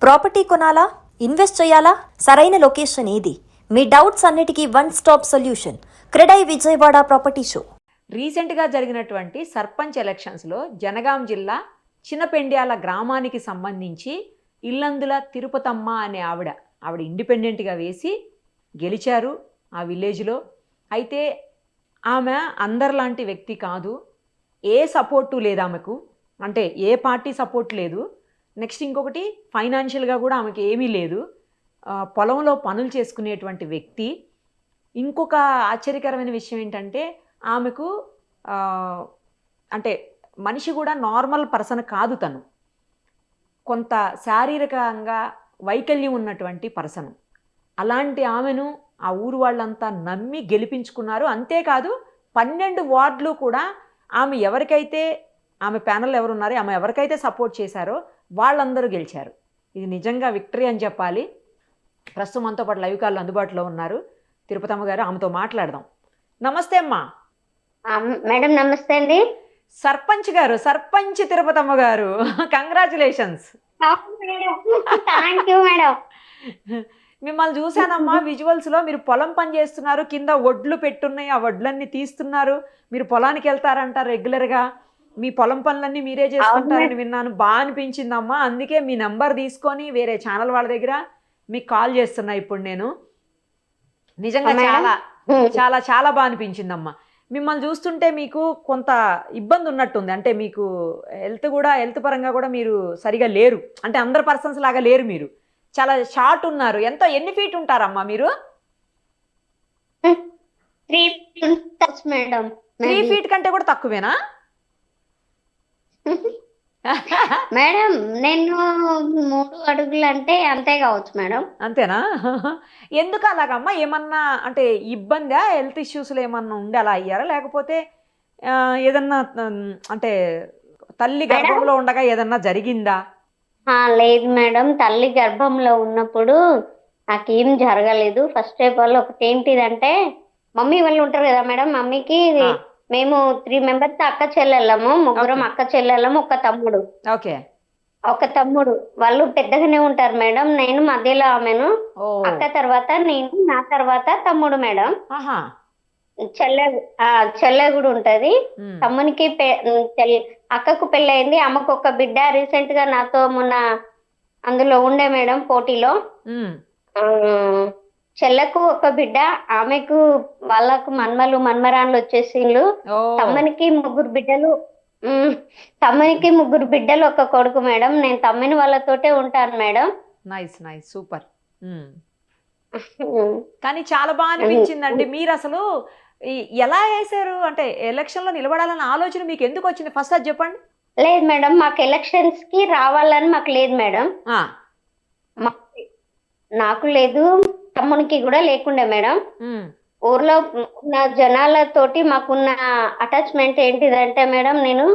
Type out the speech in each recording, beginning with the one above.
Property కొనాలా, invest చేయాలా? సరైన లొకేషన్ ఏది? మీ డౌట్స్ అన్నిటికీ one stop solution. CREDAI Vijayawada property show. రీసెంట్గా జరిగినటువంటి సర్పంచ్ ఎలక్షన్స్లో జనగాం జిల్లా చిన్నపెండ్యాల గ్రామానికి సంబంధించి ఇల్లందుల తిరుపతమ్మ అనే ఆవిడ ఇండిపెండెంట్గా వేసి గెలిచారు ఆ విలేజ్లో. అయితే ఆమె అందరిలాంటి వ్యక్తి కాదు. ఏ సపోర్టు లేదు ఆమెకు, అంటే ఏ పార్టీ సపోర్ట్ లేదు. నెక్స్ట్ ఇంకొకటి ఫైనాన్షియల్గా కూడా ఆమెకి ఏమీ లేదు. పొలంలో పనులు చేసుకునేటువంటి వ్యక్తి. ఇంకొక ఆశ్చర్యకరమైన విషయం ఏంటంటే ఆమెకు అంటే మనిషి కూడా నార్మల్ పర్సన్ కాదు. తను కొంత శారీరకంగా వైకల్యం ఉన్నటువంటి పర్సన్. అలాంటి ఆమెను ఆ ఊరు వాళ్ళంతా నమ్మి గెలిపించుకున్నారు. అంతేకాదు 12 వార్డులు కూడా ఆమె ప్యానల్ ఎవరున్నారో ఆమె ఎవరికైతే సపోర్ట్ చేశారో వాళ్ళందరూ గెలిచారు. ఇది నిజంగా విక్టరీ అని చెప్పాలి. ప్రస్తుతం మనతో పాటు లైవ్ కాల్లో అందుబాటులో ఉన్నారు తిరుపతమ్మ గారు. ఆమెతో మాట్లాడదాం. నమస్తే అమ్మా. మేడం నమస్తే అండి. సర్పంచ్ తిరుపతమ్మ గారు, కంగ్రాచులేషన్స్. Thank you madam. మిమ్మల్ని చూశానమ్మా విజువల్స్లో. మీరు పొలం పని చేస్తున్నారు, కింద వడ్లు పెట్టున్నాయి, ఆ వడ్లన్నీ తీస్తున్నారు. మీరు పొలానికి వెళ్తారంటారు రెగ్యులర్గా. మీ పొలం పనులన్నీ మీరే చేసుకుంటారని విన్నాను. బాగా అనిపించిందమ్మా. అందుకే మీ నెంబర్ తీసుకొని వేరే ఛానల్ వాళ్ళ దగ్గర మీకు కాల్ చేస్తున్నా ఇప్పుడు నేను. నిజంగా చాలా చాలా చాలా బాగా అనిపించిందమ్మా. మిమ్మల్ని చూస్తుంటే మీకు కొంత ఇబ్బంది ఉన్నట్టుంది. అంటే మీకు హెల్త్ పరంగా కూడా మీరు సరిగా లేరు. అంటే అందరు పర్సన్స్ లాగా లేరు. మీరు చాలా షార్ట్ ఉన్నారు. ఎన్ని ఫీట్ ఉంటారమ్మా మీరు? 3 ఫీట్ కంటే కూడా తక్కువేనా మేడం? నేను 3 అడుగులు అంటే అంతే కావచ్చు మేడం. అంతేనా? ఎందుకు అలాగమ్మా? ఏమన్నా అంటే ఇబ్బందా, హెల్త్ ఇష్యూస్లో ఏమన్నా ఉండి అలా అయ్యారా? లేకపోతే ఏదన్నా అంటే తల్లి గర్భంలో ఉండగా ఏదన్నా జరిగిందా? లేదు మేడం, తల్లి గర్భంలో ఉన్నప్పుడు నాకేం జరగలేదు. ఫస్ట్ ఆఫ్ ఆల్ ఒకటి ఏంటిదంటే, మమ్మీ వాళ్ళు ఉంటారు కదా మేడం, మమ్మీకి మేము 3 మెంబర్స్ అక్క చెల్లెళ్ళము. ముగ్గురం అక్క చెల్లెళ్ళము, ఒక తమ్ముడు. ఓకే. ఒక తమ్ముడు. వాళ్ళు పెద్దగానే ఉంటారు మేడం. నేను మధ్యలో ఆమెను. అక్క తర్వాత నేను, నా తర్వాత తమ్ముడు మేడం. చెల్లె కూడా ఉంటది. తమ్మునికి అక్కకు పెళ్ళయింది. అమ్మకు ఒక బిడ్డ. రీసెంట్ గా నాతో మొన్న అందులో ఉండే మేడం పోటీలో. చెల్లకు ఒక బిడ్డ, ఆమెకు వాళ్ళకు మన్మరాన్లు వచ్చేసిండ్రు. తమ్మునికి 3 బిడ్డలు ఒక కొడుకు మేడం. నేను తమ్ముని వాళ్ళతోటే ఉంటాను మేడం. Nice nice, super. కానీ చాలా బాగా అనిపించిందండి. మీరు అసలు ఎలా వేసారు? అంటే ఎలక్షన్ లో నిలబడాలన్న ఆలోచన మీకు ఎందుకు వచ్చింది? ఫస్ట్ అది చెప్పండి. లేదు మేడం, మాకు ఎలక్షన్స్ కి రావాలని మాకు లేదు మేడం. నాకు లేదు, తమ్మునికి కూడా లేకుండే మేడం. ఊర్లో ఉన్న జనాలతోటి మాకున్న అటాచ్మెంట్ ఏంటిదంటే మేడం, నేను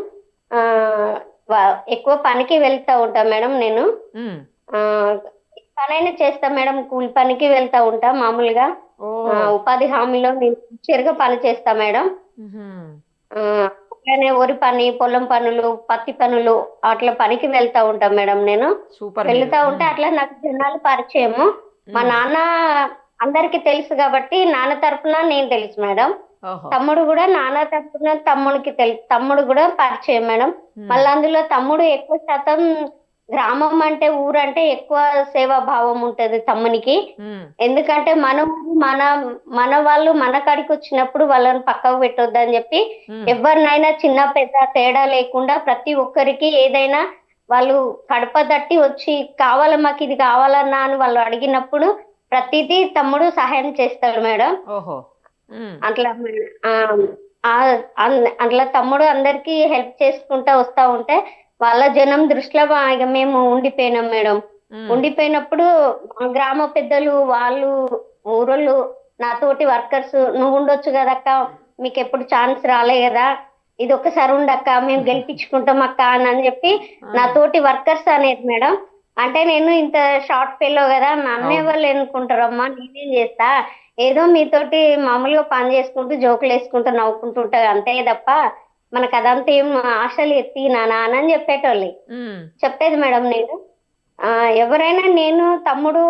ఎక్కువ పనికి వెళ్తా ఉంటా మేడం. నేను పనైనా చేస్తా మేడం, కూలి పనికి వెళ్తా ఉంటా మామూలుగా. ఉపాధి హామీలో నేను చిరుగా పని చేస్తా మేడం. అట్లానే వరి పని, పొలం పనులు, పత్తి పనులు అట్లా పనికి వెళ్తా ఉంటా మేడం. నేను వెళ్తా ఉంటే అట్లా నాకు జనాలు పరిచయము. మా నాన్న అందరికి తెలుసు కాబట్టి నాన్న తరఫున నేను తెలుసు మేడం. తమ్ముడు కూడా నాన్న తరఫున తమ్ముడికి తెలుసు. తమ్ముడు కూడా పరిచయం మేడం. మళ్ళీ అందులో తమ్ముడు ఎక్కువ శాతం గ్రామం అంటే, ఊరంటే ఎక్కువ సేవా భావం ఉంటది తమ్మునికి. ఎందుకంటే మన వాళ్ళు మన కాడికి వచ్చినప్పుడు వాళ్ళని పక్కకు పెట్టొద్దని చెప్పి ఎవరినైనా చిన్న పెద్ద తేడా లేకుండా ప్రతి ఒక్కరికి ఏదైనా వాళ్ళు కడప తట్టి వచ్చి కావాలా, మాకు ఇది కావాలన్నా అని వాళ్ళు అడిగినప్పుడు ప్రతిదీ తమ్ముడు సహాయం చేస్తాడు మేడం. అట్లా తమ్ముడు అందరికి హెల్ప్ చేసుకుంటా వస్తా ఉంటే వాళ్ళ జనం దృష్టిలో మేము ఉండిపోయినాం మేడం. ఉండిపోయినప్పుడు గ్రామ పెద్దలు, వాళ్ళు ఊరోళ్ళు, నాతోటి వర్కర్స్, నువ్వు ఉండొచ్చు కదక్క, మీకు ఎప్పుడు ఛాన్స్ రాలే కదా, ఇది ఒక్కసారి ఉండక్క, మేము గెలిపించుకుంటాం అక్క అని చెప్పి నాతోటి వర్కర్స్ అనేది మేడం. అంటే నేను ఇంత షార్ట్ ఫెల్లో కదా, నన్నే వాళ్ళు ఎన్నుకుంటారమ్మా, నేనేం చేస్తా, ఏదో మీతోటి మామూలుగా పని చేసుకుంటూ జోకులు వేసుకుంటూ నవ్వుకుంటుంటా అంతే తప్ప మనకు అదంతా ఏం ఆశలు ఎత్తి నానా అని చెప్పేటోళ్ళి చెప్పేది మేడం. నేను ఎవరైనా నేను తమ్ముడు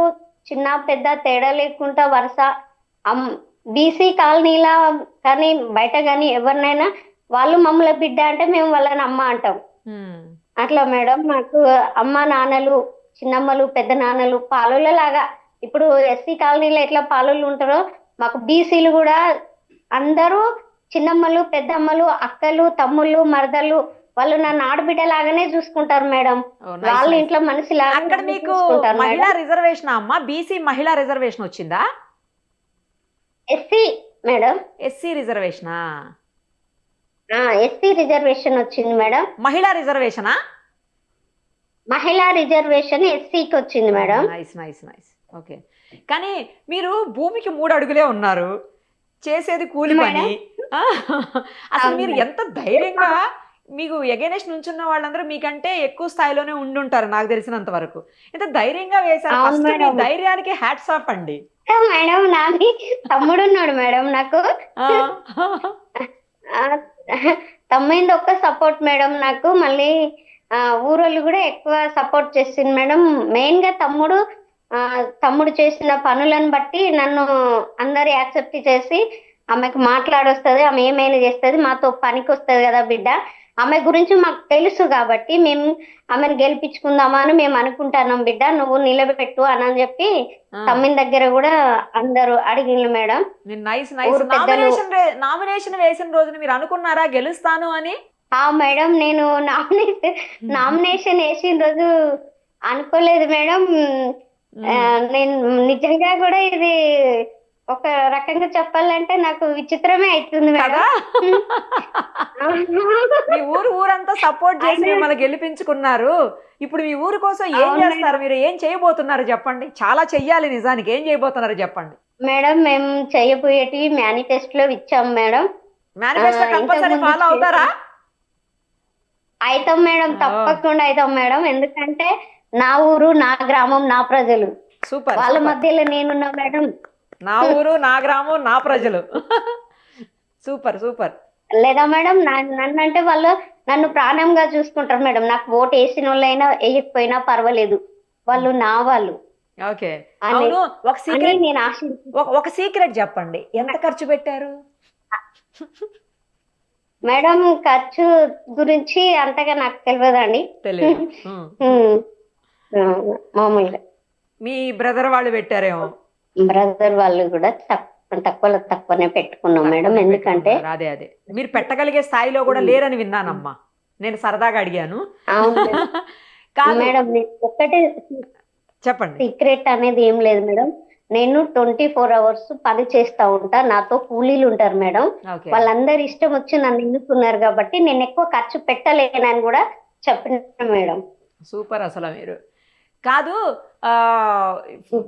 చిన్న పెద్ద తేడా లేకుండా వరుస బీసీ కాలనీలా కానీ బయట కానీ ఎవరినైనా వాళ్ళు మమ్మల్ని బిడ్డ అంటే మేము వాళ్ళని అమ్మ అంటాం. అట్లా మేడం మాకు అమ్మ నాన్నలు చిన్నమ్మలు పెద్ద నాన్నలు పాలోళ్ళ లాగా. ఇప్పుడు ఎస్సీ కాలనీలో ఎట్లా పాలోళ్ళు ఉంటారో మాకు బీసీలు కూడా అందరూ చిన్నమ్మలు పెద్దమ్మలు అక్కలు తమ్ముళ్ళు మరదలు వాళ్ళు నన్ను ఆడబిడ్డ లాగానే చూసుకుంటారు మేడం. వాళ్ళ ఇంట్లో మనిషి అక్కడ మీకు మహిళా రిజర్వేషన్ అమ్మా, బీసీ మహిళా రిజర్వేషన్ వచ్చిందా? SC madam. ఎస్సీ రిజర్వేషనా? ఎస్సీ రిజర్వేషన్ వచ్చింది మేడం. మహిళా రిజర్వేషనా? మహిళా రిజర్వేషన్ ఎస్సీకి వచ్చింది madam. Nice nice nice. Okay, కానీ మీరు భూమికి 3 అడుగులే ఉన్నారు, చేసేది కూలి పని. అసలు మీరు ఎంత ధైర్యంగా, మీకు ఎగైనెస్ట్ నుంచున్న వాళ్ళందరూ మీకంటే ఎక్కువ స్థాయిలోనే ఉండుంటారు నాకు తెలిసినంత వరకు. ఎంత ధైర్యంగా వేశారు. ఫస్ట్ మీ ధైర్యానికి హ్యాట్స్ ఆఫ్ అండి. మేడం నాది తమ్ముడు ఉన్నాడు మేడం నాకు. తమ్ముడు ఒక్క సపోర్ట్ మేడం నాకు. మళ్ళీ ఊరోళ్ళు కూడా ఎక్కువ సపోర్ట్ చేసింది మేడం. మెయిన్ గా తమ్ముడు చేసిన పనులను బట్టి నన్ను అందరు యాక్సెప్ట్ చేసి ఆమెకు మాట్లాడొస్తుంది, ఆమె ఏమైనా చేస్తుంది, మాతో పనికి వస్తుంది కదా బిడ్డ, ఆమె గురించి మాకు తెలుసు కాబట్టి మేము ఆమెను గెలిపించుకుందామా అని మేము అనుకుంటున్నాం బిడ్డ, నువ్వు నిలబెట్టు అని చెప్పి తమ్మిన దగ్గర కూడా అందరూ అడిగిండ్రు మేడం. నామినేషన్ వేసిన రోజున మీరు అనుకున్నారా గెలుస్తాను అని? మేడం నేను నామినేషన్ వేసిన రోజు అనుకోలేదు మేడం. నేను నిజంగా కూడా ఇది ఒక రకంగా చెప్పాలంటే నాకు విచిత్రమే అవుతుంది మేడం. మీ ఊరంతా సపోర్ట్ చేసి మిమ్మల్ని గెలిపించుకున్నారు. ఇప్పుడు మీ ఊరు కోసం ఏం చేస్తారు? మీరు ఏం చేయబోతున్నారు చెప్పండి. చాలా చెయ్యాలి నిజానికి. ఏం చేయబోతున్నారు చెప్పండి మేడం. మేము చేయబోయేటివి మేనిఫెస్టోలో ఇచ్చాం మేడం. మేనిఫెస్టో కంపల్సరీ ఫాలో అవుతారా? అవుతాం మేడం, తప్పకుండా అవుతాం మేడం. ఎందుకంటే నా ఊరు నా గ్రామం నా ప్రజలు, సూపర్, వాళ్ళ మధ్యలో నేనున్నా మేడం. నా ఊరు నా గ్రామం నా ప్రజలు. Super super. లేదా మేడం నన్ను అంటే వాళ్ళు నన్ను ప్రాణంగా చూసుకుంటారు మేడం. నాకు ఓటు వేసిన వాళ్ళైనా వేయకపోయినా పర్వాలేదు, వాళ్ళు నా వాళ్ళు. ఓకే, అవును. ఒక సీక్రెట్ చెప్పండి, ఎంత ఖర్చు పెట్టారు మేడం? ఖర్చు గురించి అంతగా నాకు తెలియదండి. మామూలుగా మీ బ్రదర్ వాళ్ళు పెట్టారేమో. బ్రదర్ వాళ్ళు కూడా తక్కువనే పెట్టుకున్నాం మేడం. ఎందుకంటే అదే మీరు పెట్టగలిగే స్థాయిలో కూడా లేరని విన్నానమ్మా, నేను సరదాగా అడిగాను. కాదు మేడం, ఒక్కటే చెప్పండి. సీక్రెట్ అనేది ఏం లేదు మేడం. నేను 24 hours పని చేస్తా ఉంటా. నాతో కూలీలు ఉంటారు మేడం. వాళ్ళందరి ఇష్టం వచ్చి నన్ను ఎన్నుకున్నారు కాబట్టి నేను ఎక్కువ ఖర్చు పెట్టలేనని కూడా చెప్పిన మేడం. సూపర్. అసలు మీరు కాదు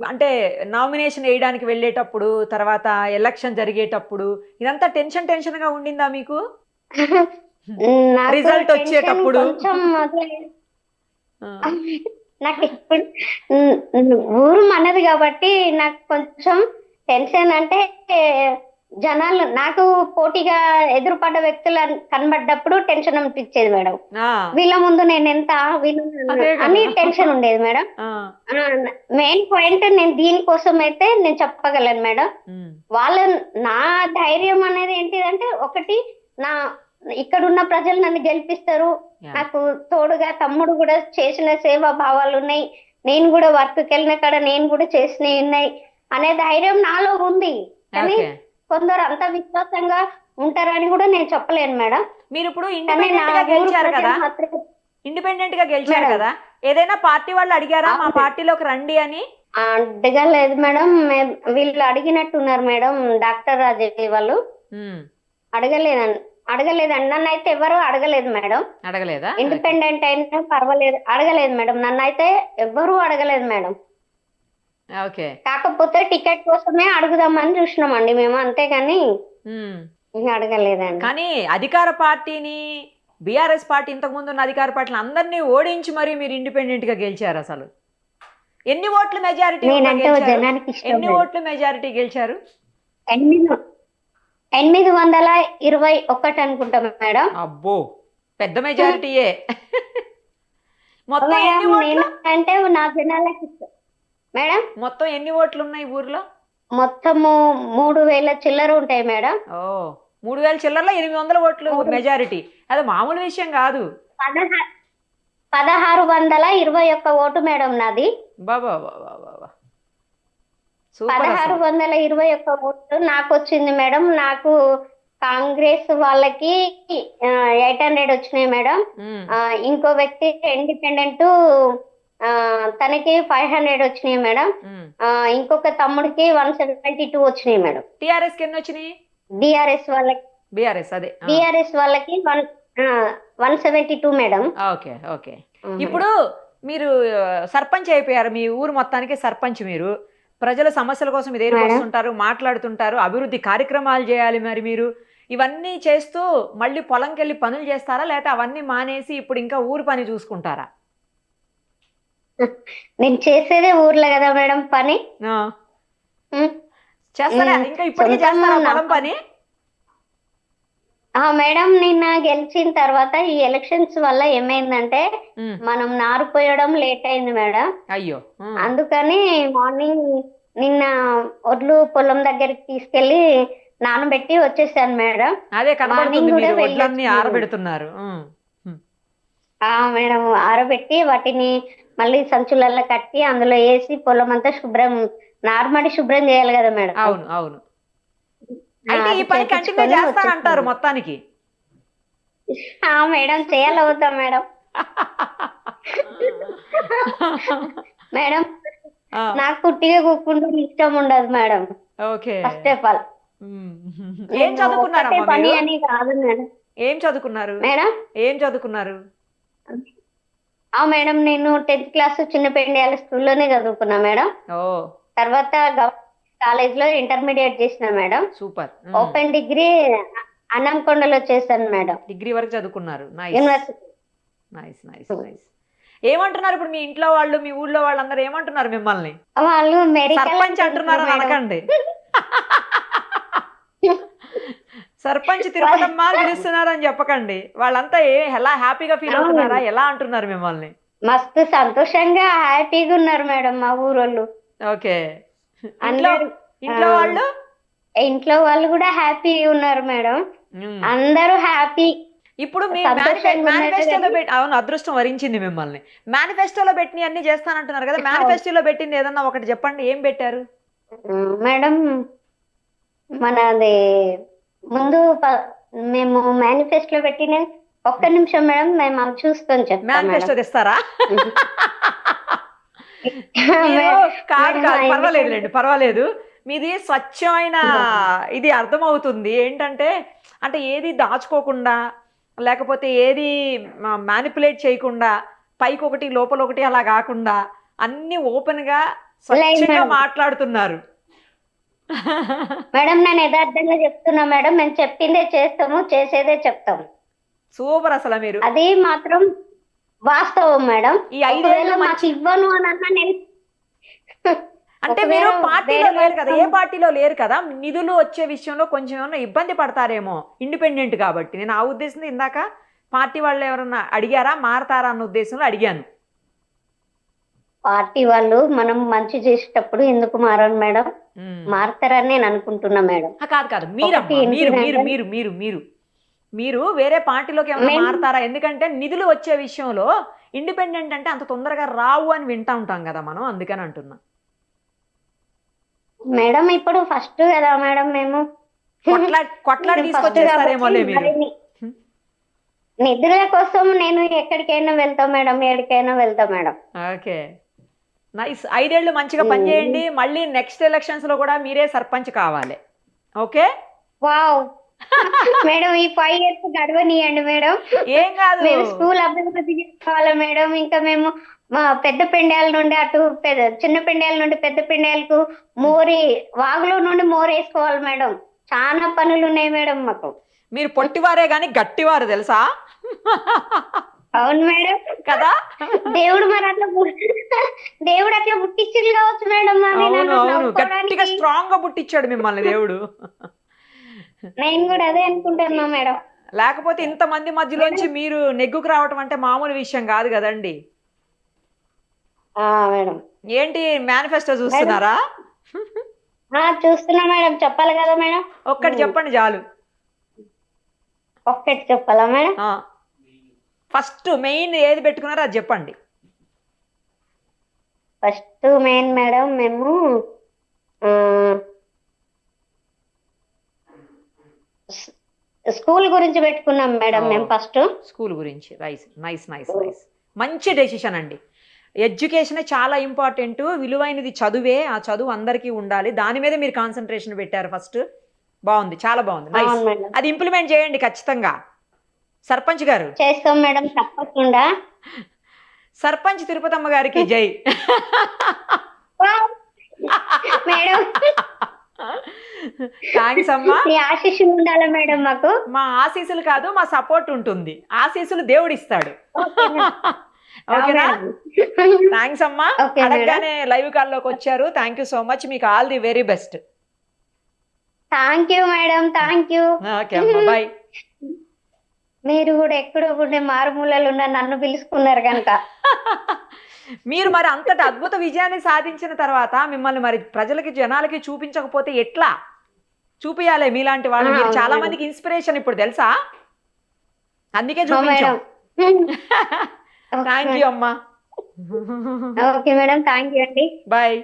అంటే నామినేషన్ వేయడానికి వెళ్ళేటప్పుడు, తర్వాత ఎలక్షన్ జరిగేటప్పుడు ఇదంతా టెన్షన్ గా ఉండిందా మీకు? రిజల్ట్ వచ్చేటప్పుడు నాకు ఇప్పుడు ఊరు మనది కాబట్టి నాకు కొంచెం టెన్షన్. అంటే జనాలు నాకు పోటీగా ఎదురుపడ్డ వ్యక్తులు కనబడ్డప్పుడు టెన్షన్ అనిపించేది మేడం. వీళ్ళ ముందు నేను ఎంత అని టెన్షన్ ఉండేది మేడం. మెయిన్ పాయింట్ నేను దీనికోసం అయితే నేను చెప్పగలను మేడం. నా ధైర్యం అనేది ఏంటిదంటే, ఒకటి ఇక్కడ ఉన్న ప్రజలు నన్ను గెలిపిస్తారు, నాకు తోడుగా తమ్ముడు కూడా చేసిన సేవా భావాలు ఉన్నాయి, నేను కూడా వర్క్కి వెళ్ళిన కాడ నేను కూడా చేసినవి ఉన్నాయి అనే ధైర్యం నాలో ఉంది. కానీ కొందరు అంత విశ్వాసంగా ఉంటారని కూడా నేను చెప్పలేను మేడం. మీరు ఇప్పుడు ఇండిపెండెంట్ గా గెలిచారు కదా, ఏదైనా పార్టీ వాళ్ళు అడిగారా మా పార్టీలోకి రండి అని? అడగలేదు మేడం. వీళ్ళు అడిగినట్టున్నారు మేడం, డాక్టర్ రాజయ్య వాళ్ళు. అడగలేదండి నన్ను అయితే ఎవరు అడగలేదు మేడం. అడగలేదా? ఇండిపెండెంట్ అయినా పర్వాలేదు, అడగలేదు మేడం. నన్ను అయితే ఎవరు అడగలేదు మేడం. ఓకే, కాకపోతే టికెట్ కోసమే అడుగుదామని చూసినామండి మేము, అంతేగాని అడగలేదండి. కానీ అధికార పార్టీని, బీఆర్ఎస్ పార్టీ ఇంతకు ముందు ఉన్న అధికార పార్టీని అందరినీ ఓడించి మరి మీరు ఇండిపెండెంట్ గా గెలిచారు. అసలు ఎన్ని ఓట్ల మెజారిటీ? ఎన్ని ఓట్ల మెజారిటీ గెలిచారు? 821 అనుకుంటాం మేడం. అబ్బో, పెద్ద మెజారిటీయే. మొత్తం మేడం ఎన్ని నేను ఓట్లు? అంటే నా జనాలకి ఇస్తా. మేడం మొత్తం ఎన్ని ఓట్లు ఉన్నాయి ఊర్లో? మొత్తము 3,000 చిల్లర ఉంటాయి మేడం. ఓ 3,000 చిల్లర్లో 800 ఓట్లు మెజారిటీ. అది మామూలు విషయం కాదు. 1621 ఓటు మేడం నాది. బాబా బాబా బాబా సూపర్. 1621 ఓట్లు నాకు వచ్చింది మేడం. నాకు కాంగ్రెస్ వాళ్ళకి 800 వచ్చినాయి మేడం. ఇంకో వ్యక్తి ఇండిపెండెంట్ తనకి 500 వచ్చినాయి మేడం. ఇంకొక తమ్ముడికి 172 వచ్చినాయి మేడం. టిఆర్ఎస్ కి ఎన్ని వచ్చినాయి? డిఆర్ఎస్ వాళ్ళకి డిఆర్ఎస్ వాళ్ళకి 172 మేడం. Okay okay. ఇప్పుడు మీరు సర్పంచ్ అయిపోయారు, మీ ఊరు మొత్తానికి సర్పంచ్ మీరు. ప్రజల సమస్యల కోసం మీరు వస్తుంటారు, మాట్లాడుతుంటారు, అభివృద్ధి కార్యక్రమాలు చేయాలి. మరి మీరు ఇవన్నీ చేస్తూ మళ్ళీ పొలంకి వెళ్ళి పనులు చేస్తారా, లేకపోతే అవన్నీ మానేసి ఇప్పుడు ఇంకా ఊరు పని చూసుకుంటారా? నేను చేసేదే ఊర్లో కదా మేడం పని. చేస్తారా? ఇంకా ఇప్పటికీ చేస్తారా పొలం పని? మేడం నిన్న గెలిచిన తర్వాత ఈ ఎలక్షన్స్ వల్ల ఏమైందంటే మనం నారు పోయడం లేట్ అయింది మేడం. అయ్యో. అందుకని మార్నింగ్ నిన్న ఒడ్లు పొలం దగ్గరికి తీసుకెళ్లి నానబెట్టి వచ్చేసాను మేడం. అదే కనబడుతుంది, మీరు ఒడ్లన్నీ ఆరబెడుతున్నారు. మేడం ఆరబెట్టి వాటిని మళ్ళీ సంచులలో కట్టి అందులో వేసి పొలం అంతా శుభ్రం నార్మల్ శుభ్రం చేయాలి కదా మేడం. అవును అవును. అయితే ఈ పని కంటిన్యూ చేస్తానంటారు మొత్తానికి? Madam చేయాలవుతాం madam. మేడం నాకు కుట్టిగా కూకుంటూ ఇష్టం ఉండదు madam. Okay. First of all ఏం చదువుకున్నారు? పని అని కాదు మేడం. ఏం చదువుకున్నారు మేడం? ఏం చదువుకున్నారు? మేడం నేను 10th క్లాస్ చిన్నపెండియాల స్కూల్లోనే చదువుకున్నా మేడం. తర్వాత కాలేజ్ లో ఇంటర్మీడియట్ చేసిన మేడం. సూపర్. ఓపెన్ డిగ్రీ అన్నంకొండలో చేశాను మేడం. డిగ్రీ వరకు చదువుకున్నారు. యూనివర్సిటీ. Nice nice nice. ఏమంటున్నారు ఇప్పుడు మీ ఇంట్లో వాళ్ళు, మీ ఊళ్ళో వాళ్ళందరూ ఏమంటున్నారు మిమ్మల్ని? వాళ్ళు సర్పంచ్ అంటున్నారు అనకండి. సర్పంచ్ తిరుపతమ్మ పిలుస్తున్నారు అని చెప్పకండి. వాళ్ళంతా ఎలా హ్యాపీగా ఫీల్ అవుతున్నారా, ఎలా అంటున్నారు మిమ్మల్ని? మస్తు సంతోషంగా హ్యాపీగా ఉన్నారు మేడం మా ఊరోళ్ళు. ఓకే. ఇంట్లో వాళ్ళు కూడా హ్యాపీగా ఉన్నారు మేడం. అందరూ హ్యాపీ. ఇప్పుడు మీ మేనిఫెస్టోలో పెట్టి, అవును అదృష్టం వరించింది మిమ్మల్ని. మేనిఫెస్టోలో పెట్టి అన్ని చేస్తానంటున్నారు కదా, మేనిఫెస్టోలో పెట్టింది ఏదన్నా ఒకటి చెప్పండి. ఏం పెట్టారు మేడం? మనది ముందు మేము మేనిఫెస్టోలో పెట్టిన ఒక్క నిమిషం మేడం, మేము చూసుకొని చెప్తాం. మేనిఫెస్టో తెస్తారా? కాదు కాదు, పర్వాలేదులేండి, పర్వాలేదు. మీది స్వచ్ఛమైన ఇది అర్థమవుతుంది. ఏంటంటే అంటే ఏది దాచుకోకుండా, లేకపోతే ఏది మ్యానిపులేట్ చేయకుండా, పైకి ఒకటి లోపల ఒకటి అలా కాకుండా అన్ని ఓపెన్ గా స్వచ్ఛంగా మాట్లాడుతున్నారు. మేడం నేను యథార్థంగా చెప్తున్నా మేడం. మేము చెప్పిందే చేస్తాము, చేసేదే చెప్తాము. సూపర్. అసలు మీరు అది మాత్రం వాస్తవం మేడం. ఈ 5 ఏళ్ళు మాకు ఇవ్వను అని అన్నా నేను అంటే మీరు పార్టీలో లేరు కదా, ఏ పార్టీలో లేరు కదా, నిధులు వచ్చే విషయంలో కొంచెం ఏమన్నా ఇబ్బంది పడతారేమో ఇండిపెండెంట్ కాబట్టి. నేను ఆ ఉద్దేశంతో ఇందాక పార్టీ వాళ్ళు ఎవరన్నా అడిగారా, మారతారా అన్న ఉద్దేశంలో అడిగాను. పార్టీ వాళ్ళు మనం మంచి చేసేటప్పుడు ఎందుకు మారను మేడం? మారతారని నేను అనుకుంటున్నా మేడం. కాదు కాదు, మీరు వేరే పార్టీలోకి ఏమైనా మారతారా? ఎందుకంటే నిధులు వచ్చే విషయంలో ఇండిపెండెంట్ అంటే అంత తొందరగా రావు అని వింటా ఉంటాం కదా మనం, అందుకని అంటున్నా మేడం. ఇప్పుడు ఫస్ట్ కదా మేడం, మేము కొట్లాడి తీసుకొచ్చేస్తారేమో మీరు. నిధుల కోసం నేను ఎక్కడికైనా వెళ్తా మేడం, ఎక్కడికైనా వెళ్తా మేడం. Okay nice. 5 ఏళ్ళు మంచిగా పనిచేయండి. మళ్ళీ నెక్స్ట్ ఎలక్షన్స్ లో కూడా మీరే సర్పంచ్ కావాలి. ఓకే. వావ్ మేడం, ఈ 5 years గడవనియండి మేడం. ఏం కాదు, మేము స్కూల్ అభివృద్ధి చేసుకోవాలి మేడం. ఇంకా మేము మా పెద్ద పెండ్యాల నుండి అటు చిన్న పెండ్యాల నుండి పెద్ద పెండ్యాలకు వాగులో నుండి మోరు వేసుకోవాలి మేడం. చాలా పనులు ఉన్నాయి మేడం మాకు. మీరు పొట్టివారే గాని గట్టివారు తెలుసా? అవును మేడం కదా. దేవుడు మరి అట్లా పుట్టించింది కావచ్చు మేడం. అవును, గట్టిగా స్ట్రాంగ్ గా పుట్టించాడు మిమ్మల్ని దేవుడు. నేను కూడా అదే అనుకుంటున్నా మేడం. లేకపోతే ఇంత మంది మధ్యలోంచి మీరు నెగ్గుకు రావటం అంటే మామూలు విషయం కాదు కదండి. మేడం ఏంటి మేనిఫెస్టో చూస్తున్నారా? చూస్తున్నా మేడం. చెప్పాలి కదా మేడం. ఒక్కటి చెప్పండి చాలు. ఒక్కటి చెప్పాలా మేడం? ఫస్ట్ మెయిన్ ఏది పెట్టుకున్నారో అది చెప్పండి. ఫస్ట్ మెయిన్ మేడం మేము స్కూల్ గురించి పెట్టుకున్నాం మేడం. మేము ఫస్ట్ స్కూల్ గురించి. Nice nice nice nice. మంచి డెసిషన్ అండి. ఎడ్యుకేషన్ చాలా ఇంపార్టెంట్, విలువైనది చదువే. ఆ చదువు అందరికీ ఉండాలి, దాని మీద మీరు కాన్సన్ట్రేషన్ పెట్టారు ఫస్ట్. బాగుంది, చాలా బాగుంది, నైస్. అది ఇంప్లిమెంట్ చేయండి ఖచ్చితంగా. సర్పంచ్ గారు చేస్తాం మేడం తప్పకుండా. సర్పంచ్ తిరుపతమ్మ గారికి జై. మేడం థ్యాంక్స్ అమ్మా. మీ ఆశీస్సులు ఉండాలి మేడం మాకు. మా ఆశీస్సులు కాదు, మా సపోర్ట్ ఉంటుంది. ఆశీస్సులు దేవుడు ఇస్తాడు. ఓకేనా? థ్యాంక్స్ అమ్మా. అడగగానే లైవ్ కాల్లోకి వచ్చారు. Thank you so much. మీకు all the very best. Thank you madam. Thank you. Okay అమ్మా, బాయ్. మీరు కూడా ఎక్కడో ఉండే మారుమూలలో ఉన్న నన్ను పిలుచుకున్నారు కనుక. మీరు మరి అంతటి అద్భుత విజయాన్ని సాధించిన తర్వాత మిమ్మల్ని మరి ప్రజలకి, జనాలకి చూపించకపోతే ఎట్లా? చూపియాలి మీలాంటి వాళ్ళు. మీరు చాలా మందికి ఇన్స్పిరేషన్ ఇప్పుడు తెలుసా, అందుకే చూపించాం. థ్యాంక్ యూ అమ్మా. ఓకే మేడం, థ్యాంక్ యూ అండి. బాయ్.